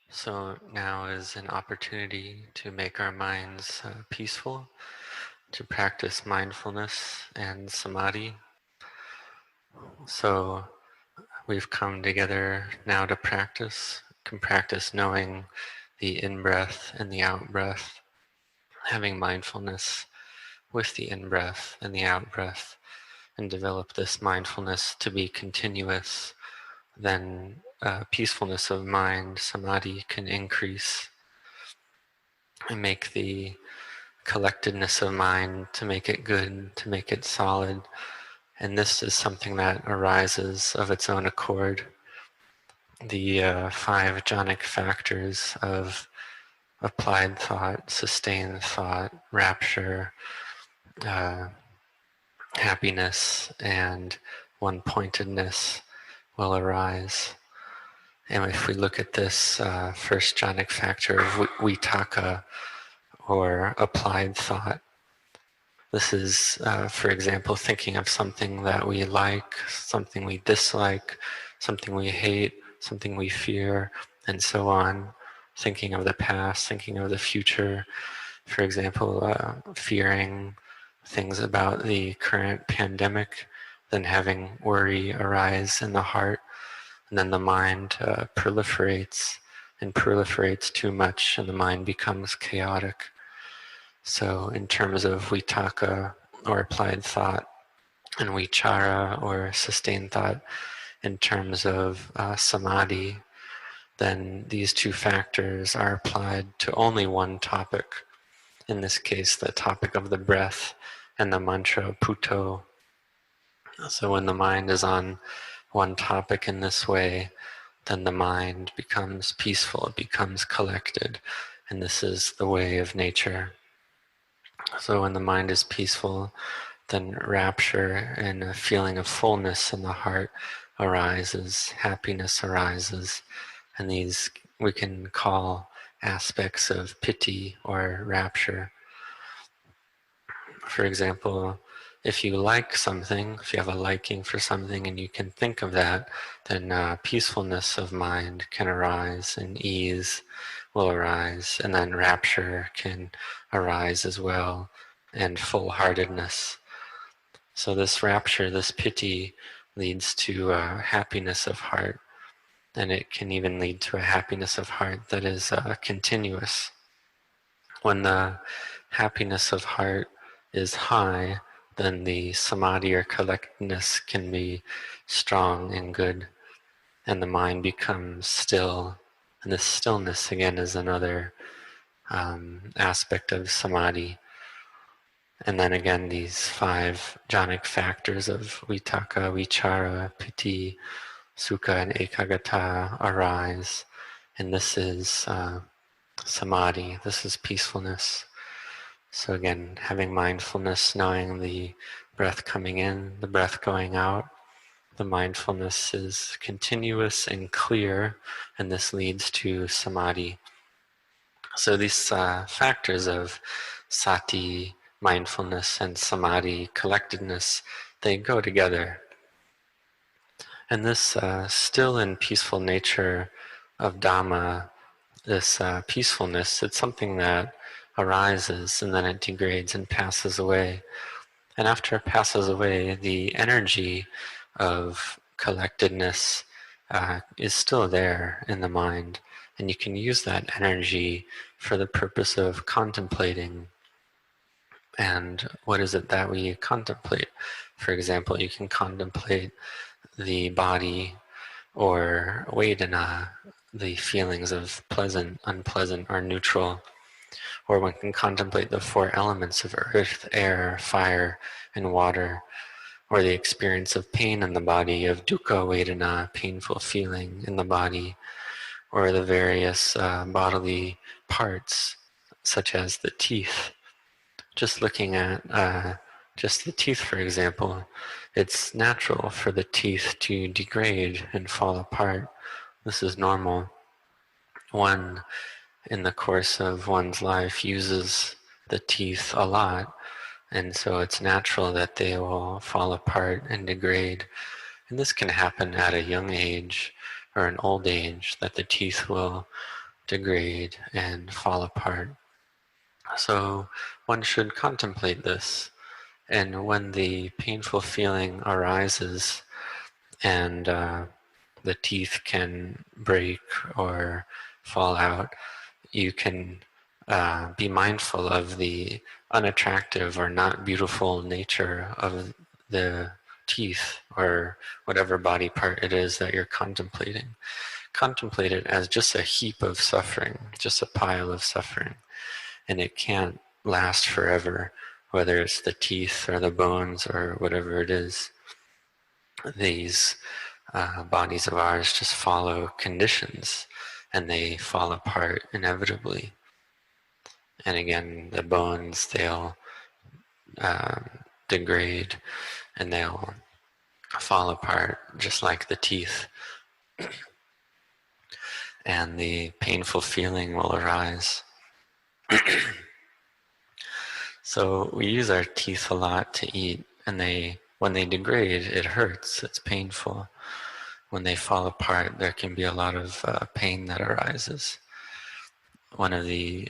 So now is an opportunity to make our minds peaceful, to practice mindfulness and samadhi. So we've come together now to practice, can practice knowing the in-breath and the out-breath, having mindfulness with the in-breath and the out-breath, and develop this mindfulness to be continuous. Then peacefulness of mind, samadhi, can increase and make the collectedness of mind, to make it good, to make it solid. And this is something that arises of its own accord. The 5 jhanic factors of applied thought, sustained thought, rapture, happiness, and one-pointedness will arise. And if we look at this first jhanic factor of vitakka, or applied thought, this is, for example, thinking of something that we like, something we dislike, something we hate, something we fear, and so on. Thinking of the past, thinking of the future. For example, fearing things about the current pandemic, then having worry arise in the heart, and then the mind proliferates too much, and the mind becomes chaotic. So in terms of vitakka, or applied thought, and vichara, or sustained thought, in terms of samadhi, then these 2 factors are applied to only one topic. In this case, the topic of the breath and the mantra Putto. So when the mind is on one topic in this way, then the mind becomes peaceful, it becomes collected, and this is the way of nature. So when the mind is peaceful, then rapture and a feeling of fullness in the heart arises, happiness arises, and these we can call aspects of piti, or rapture. For example, if you like something, if you have a liking for something and you can think of that, then peacefulness of mind can arise, and ease will arise, and then rapture can arise as well, and full-heartedness. So this rapture, this piti, leads to happiness of heart, and it can even lead to a happiness of heart that is continuous. When the happiness of heart is high, then the samadhi, or collectedness, can be strong and good, and the mind becomes still. And this stillness, again, is another aspect of samadhi. And then again, these 5 jhanic factors of vitakka, vichara, piti, sukha, and ekaggata arise. And this is samadhi, this is peacefulness. So again, having mindfulness, knowing the breath coming in, the breath going out. The mindfulness is continuous and clear, and this leads to samadhi. So these factors of sati, mindfulness, and samadhi, collectedness, they go together. And this still and peaceful nature of Dhamma, this peacefulness, it's something that arises and then it degrades and passes away. And after it passes away, the energy of collectedness is still there in the mind. And you can use that energy for the purpose of contemplating. And what is it that we contemplate? For example, you can contemplate the body, or vedana, the feelings of pleasant, unpleasant, or neutral. Or one can contemplate the 4 elements of earth, air, fire, and water, or the experience of pain in the body, of dukkha vedana, painful feeling in the body, or the various bodily parts, such as the teeth. Just looking at just the teeth, for example, it's natural for the teeth to degrade and fall apart. This is normal. One, in the course of one's life, uses the teeth a lot, and so it's natural that they will fall apart and degrade. And this can happen at a young age, or in old age, that the teeth will degrade and fall apart. So one should contemplate this. And when the painful feeling arises and the teeth can break or fall out, you can be mindful of the unattractive or not beautiful nature of the teeth or whatever body part it is that you're contemplating. Contemplate it as just a heap of suffering, just a pile of suffering. And it can't last forever, whether it's the teeth or the bones or whatever it is. These bodies of ours just follow conditions and they fall apart inevitably. And again, the bones, they'll degrade and they'll fall apart just like the teeth. And the painful feeling will arise. So we use our teeth a lot to eat, and when they degrade, it hurts, it's painful. When they fall apart, there can be a lot of pain that arises. One of the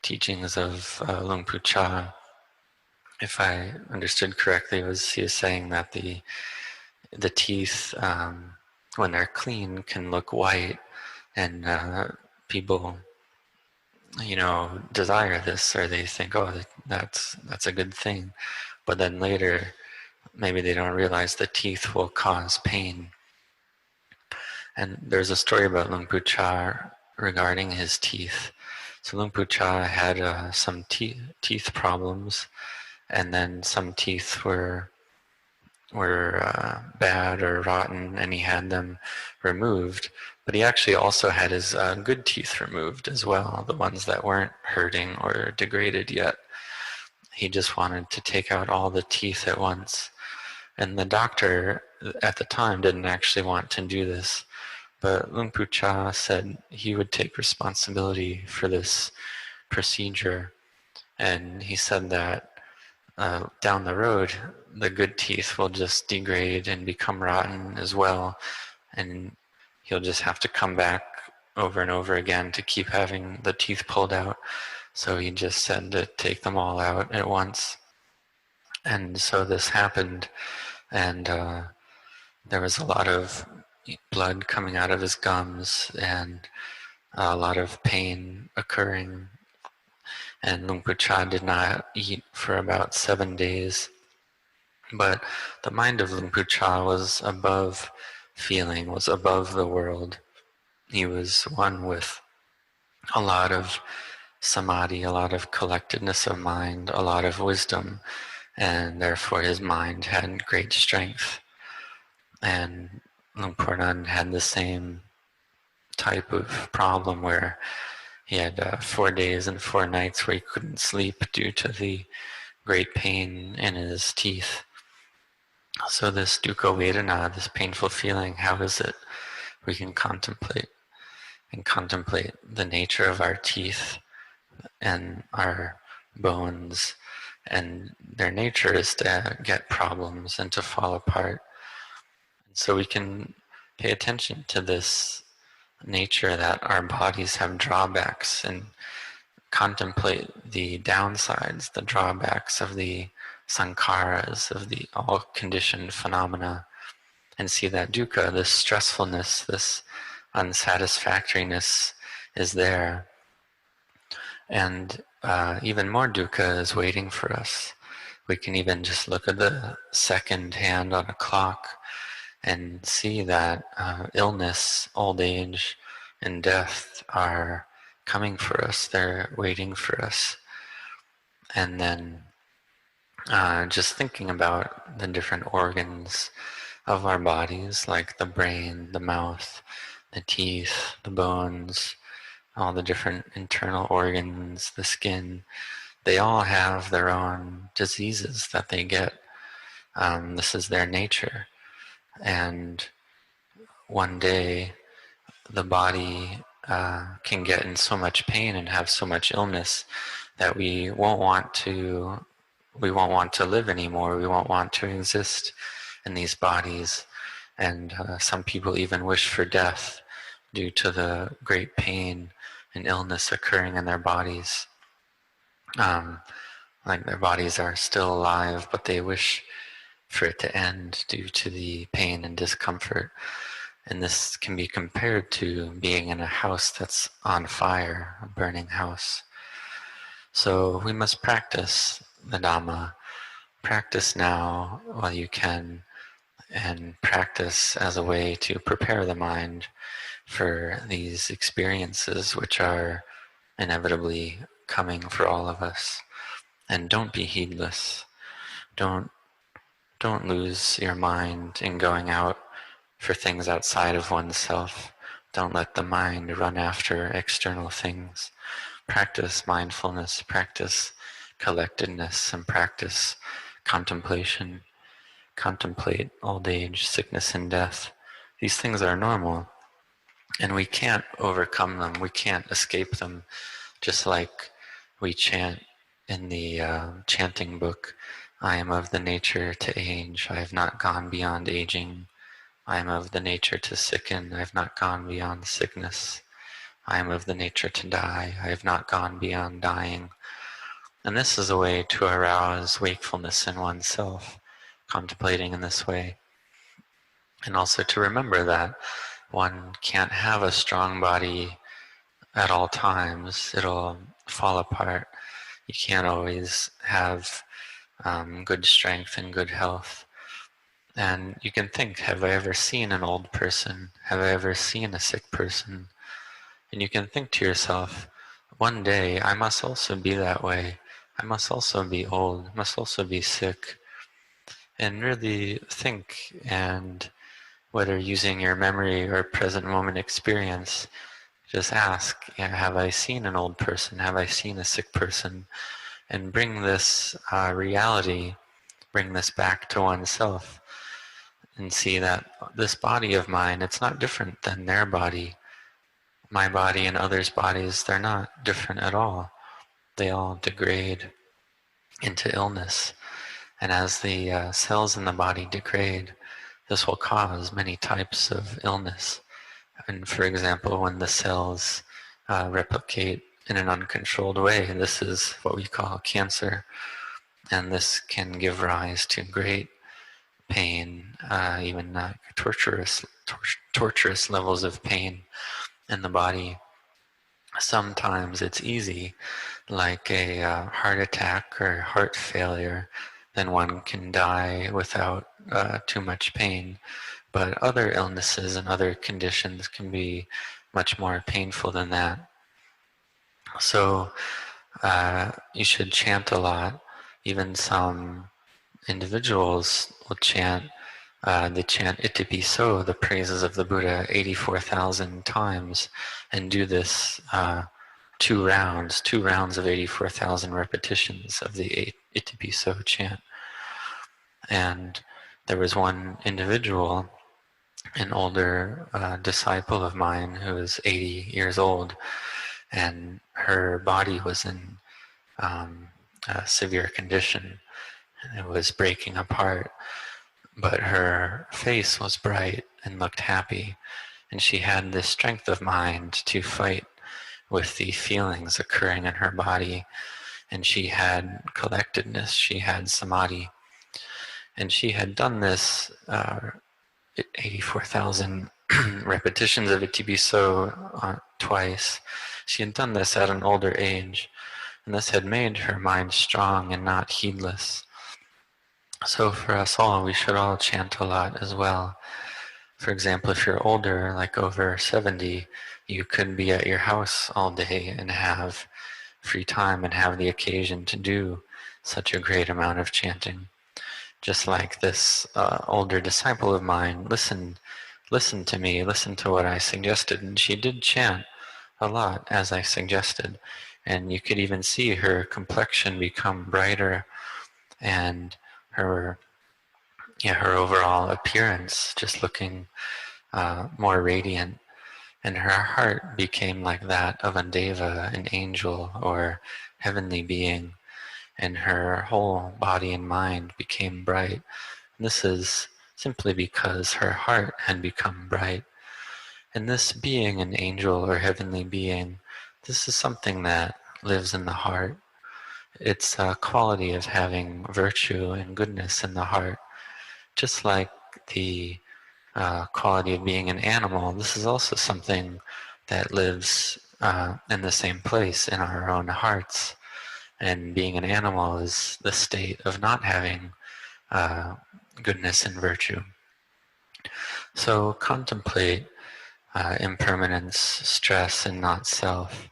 teachings of Luang Pu Cha, if I understood correctly, was he was saying that the teeth, when they're clean, can look white, and people, desire this, or they think, oh, that's a good thing. But then later, maybe they don't realize the teeth will cause pain. And there's a story about Luang Pu Cha regarding his teeth. So Luang Pu Cha had some teeth problems, and then some teeth were bad or rotten, and he had them removed. But he actually also had his good teeth removed as well, the ones that weren't hurting or degraded yet. He just wanted to take out all the teeth at once. And the doctor at the time didn't actually want to do this. But Luang Pu Cha said he would take responsibility for this procedure. And he said that down the road, the good teeth will just degrade and become rotten as well. And he'll just have to come back over and over again to keep having the teeth pulled out. So he just said to take them all out at once. And so this happened, and there was a lot of blood coming out of his gums and a lot of pain occurring. And Luang Pu Cha did not eat for about 7 days. But the mind of Luang Pu Cha was above feeling, was above the world. He was one with a lot of samadhi, a lot of collectedness of mind, a lot of wisdom, and therefore his mind had great strength. And Luang Pu Anan had the same type of problem where he had 4 days and 4 nights where he couldn't sleep due to the great pain in his teeth. So this dukkha vedana, this painful feeling, how is it we can contemplate the nature of our teeth and our bones, and their nature is to get problems and to fall apart. And so we can pay attention to this nature that our bodies have drawbacks, and contemplate the downsides, the drawbacks of the sankharas, of the all conditioned phenomena, and see that dukkha, this stressfulness, this unsatisfactoriness is there. And even more dukkha is waiting for us. We can even just look at the second hand on a clock and see that illness, old age, and death are coming for us. They're waiting for us. And then just thinking about the different organs of our bodies, like the brain, the mouth, the teeth, the bones, all the different internal organs, the skin, they all have their own diseases that they get. This is their nature. And one day the body can get in so much pain and have so much illness that we won't want to live anymore. We won't want to exist in these bodies. And some people even wish for death. due to the great pain and illness occurring in their bodies. Like their bodies are still alive, but they wish for it to end due to the pain and discomfort. And this can be compared to being in a house that's on fire, a burning house. So we must practice the Dhamma. Practice now while you can, and practice as a way to prepare the mind for these experiences which are inevitably coming for all of us. And don't be heedless. Don't lose your mind in going out for things outside of oneself. Don't let the mind run after external things. Practice mindfulness, practice collectedness, and practice contemplation. Contemplate old age, sickness, and death. These things are normal, and we can't overcome them. We can't escape them, just like we chant in the chanting book, I am of the nature to age, I have not gone beyond aging. I am of the nature to sicken, I have not gone beyond sickness. I am of the nature to die, I have not gone beyond dying. And this is a way to arouse wakefulness in oneself, contemplating in this way. And also to remember that one can't have a strong body at all times. It'll fall apart. You can't always have good strength and good health. And you can think, have I ever seen an old person? Have I ever seen a sick person? And you can think to yourself, one day I must also be that way. I must also be old, I must also be sick. And really think, and whether using your memory or present moment experience, just ask, have I seen an old person? Have I seen a sick person? And bring this reality, bring this back to oneself, and see that this body of mine, it's not different than their body. My body and others' bodies, they're not different at all. They all degrade into illness. And as the cells in the body degrade, this will cause many types of illness. And for example, when the cells replicate in an uncontrolled way, this is what we call cancer. And this can give rise to great pain, even torturous levels of pain in the body. Sometimes it's easy, like a heart attack or heart failure, then one can die without too much pain. But other illnesses and other conditions can be much more painful than that. So you should chant a lot. Even some individuals will chant, they chant Itipiso, the praises of the Buddha, 84,000 times, and do this 2 rounds of 84,000 repetitions of the Itipiso chant. And there was one individual, an older disciple of mine who was 80 years old, and her body was in a severe condition. It was breaking apart, but her face was bright and looked happy, and she had this strength of mind to fight with the feelings occurring in her body, and she had collectedness, she had samadhi, and she had done this 84,000 repetitions of Itipiso twice. She had done this at an older age, and this had made her mind strong and not heedless. So for us all, we should all chant a lot as well. For example, if you're older, like over 70, you could be at your house all day and have free time and have the occasion to do such a great amount of chanting. Just like this older disciple of mine, listen to me, listen to what I suggested. And she did chant a lot as I suggested. And you could even see her complexion become brighter, and her overall appearance just looking more radiant. And her heart became like that of a deva, an angel or heavenly being. And her whole body and mind became bright. And this is simply because her heart had become bright. And this being an angel or heavenly being, this is something that lives in the heart. It's a quality of having virtue and goodness in the heart. Just like the quality of being an animal, this is also something that lives in the same place in our own hearts. And being an animal is the state of not having goodness and virtue. So contemplate impermanence, stress, and not self,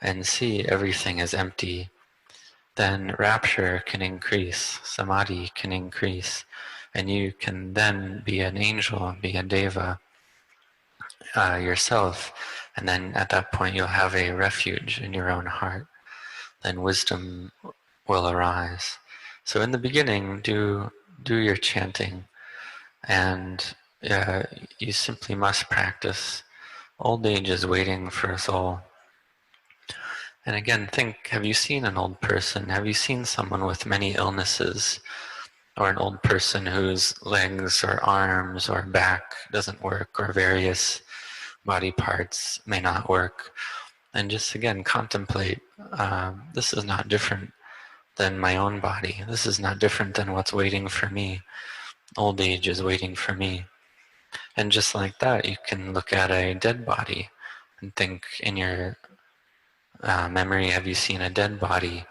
and see everything as empty. Then rapture can increase, samadhi can increase, and you can then be an angel, be a deva yourself, and then at that point you'll have a refuge in your own heart. Then wisdom will arise. So in the beginning, do your chanting, and you simply must practice. Old age is waiting for us all. And again, think, have you seen an old person? Have you seen someone with many illnesses? Or an old person whose legs or arms or back doesn't work, or various body parts may not work? And just again, contemplate, this is not different than my own body. This is not different than what's waiting for me. Old age is waiting for me. And just like that, you can look at a dead body and think in your memory, have you seen a dead body?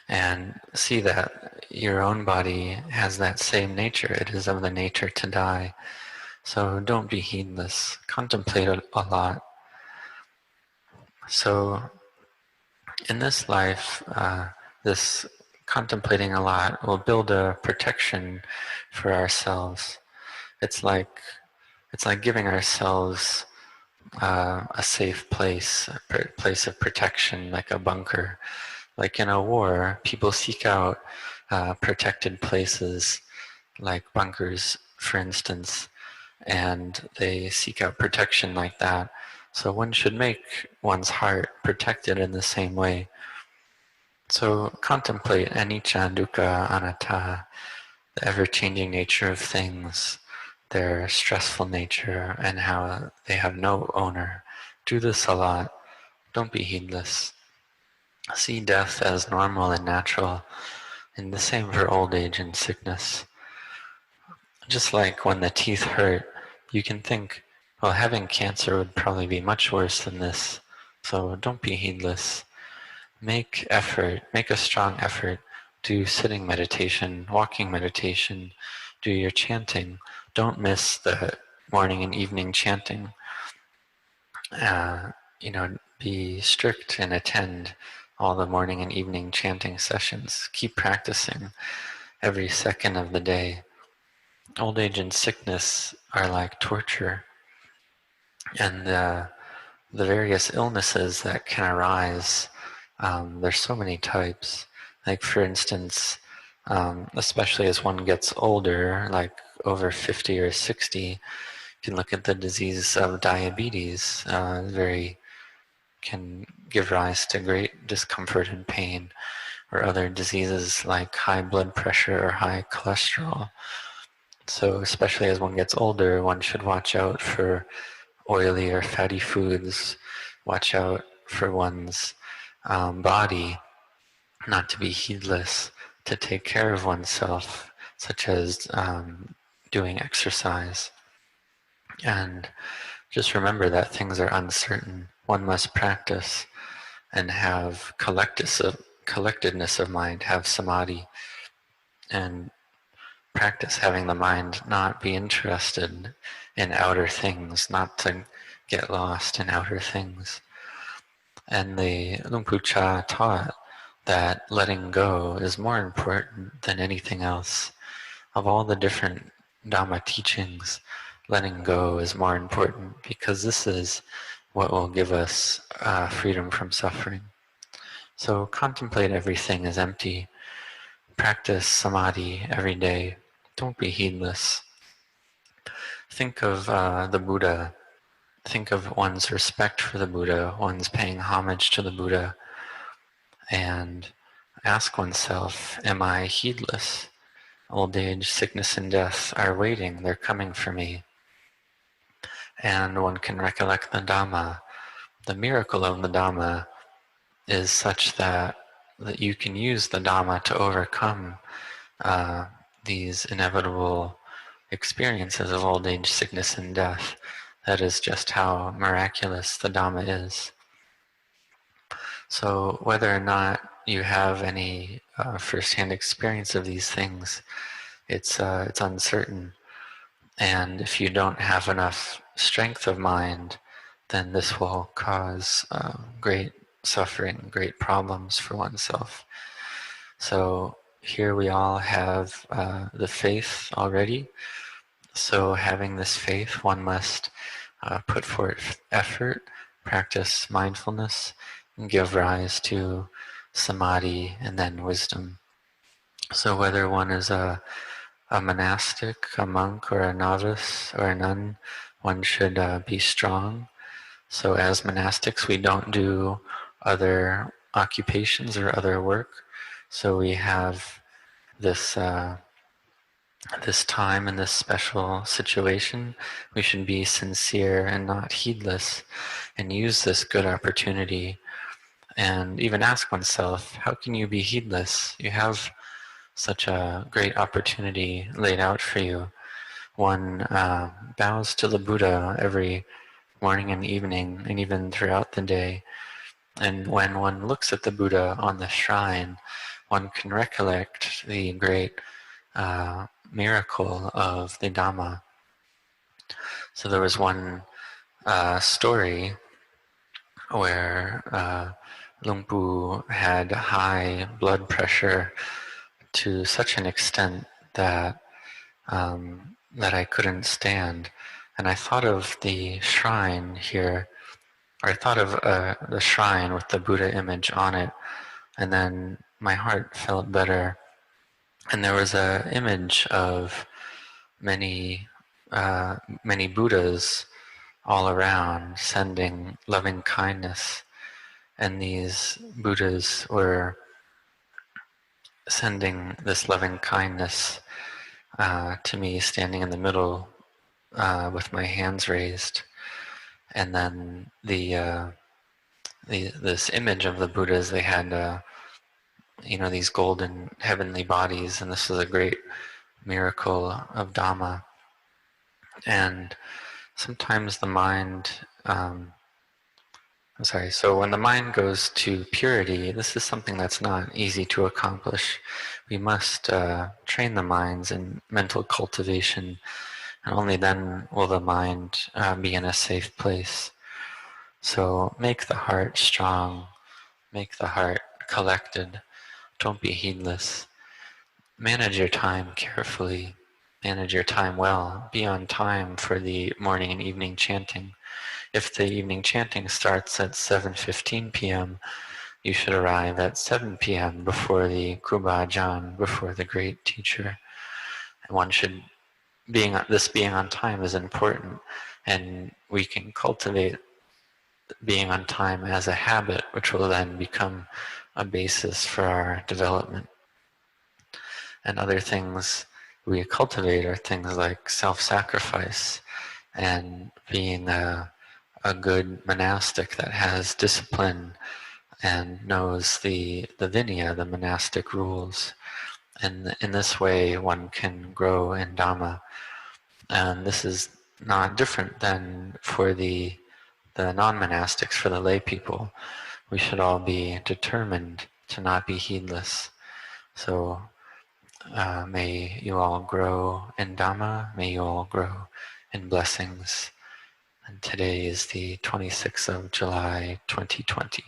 And see that your own body has that same nature. It is of the nature to die. So don't be heedless. Contemplate a lot. So in this life, this contemplating a lot will build a protection for ourselves. It's like giving ourselves a safe place, a place of protection, like a bunker. Like in a war, people seek out protected places, like bunkers, for instance, and they seek out protection like that. So one should make one's heart protected in the same way. So contemplate anicca, dukkha, anatta, the ever-changing nature of things, their stressful nature, and how they have no owner. Do this a lot. Don't be heedless. See death as normal and natural, and the same for old age and sickness. Just like when the teeth hurt, you can think, well, having cancer would probably be much worse than this. So don't be heedless. Make effort, make a strong effort. Do sitting meditation, walking meditation, do your chanting. Don't miss the morning and evening chanting. Be strict and attend all the morning and evening chanting sessions. Keep practicing every second of the day. Old age and sickness are like torture, and the various illnesses that can arise, there's so many types. Like for instance, especially as one gets older, like over 50 or 60, you can look at the disease of diabetes. Can give rise to great discomfort and pain, or other diseases like high blood pressure or high cholesterol. So especially as one gets older, one should watch out for oily or fatty foods, watch out for one's body, not to be heedless, to take care of oneself, such as doing exercise. And just remember that things are uncertain. One must practice and have collectedness of mind, have samadhi, and practice having the mind not be interested in outer things, not to get lost in outer things. And the Luang Pu Cha taught that letting go is more important than anything else. Of all the different Dhamma teachings, letting go is more important, because this is what will give us freedom from suffering. So contemplate everything as empty. Practice samadhi every day. Don't be heedless. Think of the Buddha. Think of one's respect for the Buddha, one's paying homage to the Buddha, and ask oneself, am I heedless? Old age, sickness, and death are waiting. They're coming for me. and one can recollect the Dhamma. The miracle of the Dhamma is such that you can use the Dhamma to overcome these inevitable experiences of old age, sickness, and death. That is just how miraculous the Dhamma is. So whether or not you have any first-hand experience of these things, it's uncertain. And if you don't have enough strength of mind, then this will cause great suffering, great problems for oneself. So here we all have the faith already. So having this faith, one must put forth effort, practice mindfulness, and give rise to samadhi and then wisdom. So whether one is a monastic, a monk, or a novice, or a nun, one should be strong. So as monastics, we don't do other occupations or other work. So we have this this time in this special situation. We should be sincere and not heedless, and use this good opportunity. And even ask oneself, how can you be heedless? You have such a great opportunity laid out for you. One bows to the Buddha every morning and evening, and even throughout the day. And when one looks at the Buddha on the shrine, one can recollect the great miracle of the Dhamma. So there was one story where Luang Pu had high blood pressure to such an extent that that I couldn't stand. And I thought of the shrine here, or I thought of the shrine with the Buddha image on it, and then my heart felt better. And there was an image of many Buddhas all around, sending loving kindness. And these Buddhas were sending this loving kindness to me, standing in the middle with my hands raised. And then this image of the Buddhas, they had these golden heavenly bodies, and this was a great miracle of Dhamma. And sometimes the mind, so when the mind goes to purity, this is something that's not easy to accomplish. We must train the minds in mental cultivation, and only then will the mind be in a safe place. So make the heart strong, make the heart collected, don't be heedless. Manage your time carefully, manage your time well, be on time for the morning and evening chanting. If the evening chanting starts at 7:15 p.m., you should arrive at 7 p.m. before the Kruba Ajahn, before the great teacher. And one should, being on time is important, and we can cultivate being on time as a habit, which will then become a basis for our development. And other things we cultivate are things like self-sacrifice and being a good monastic that has discipline and knows the Vinaya, the monastic rules. And in this way, one can grow in Dhamma. And this is not different than for the non-monastics, for the lay people. We should all be determined to not be heedless. So may you all grow in Dhamma, may you all grow in blessings. And today is the 26th of July, 2020.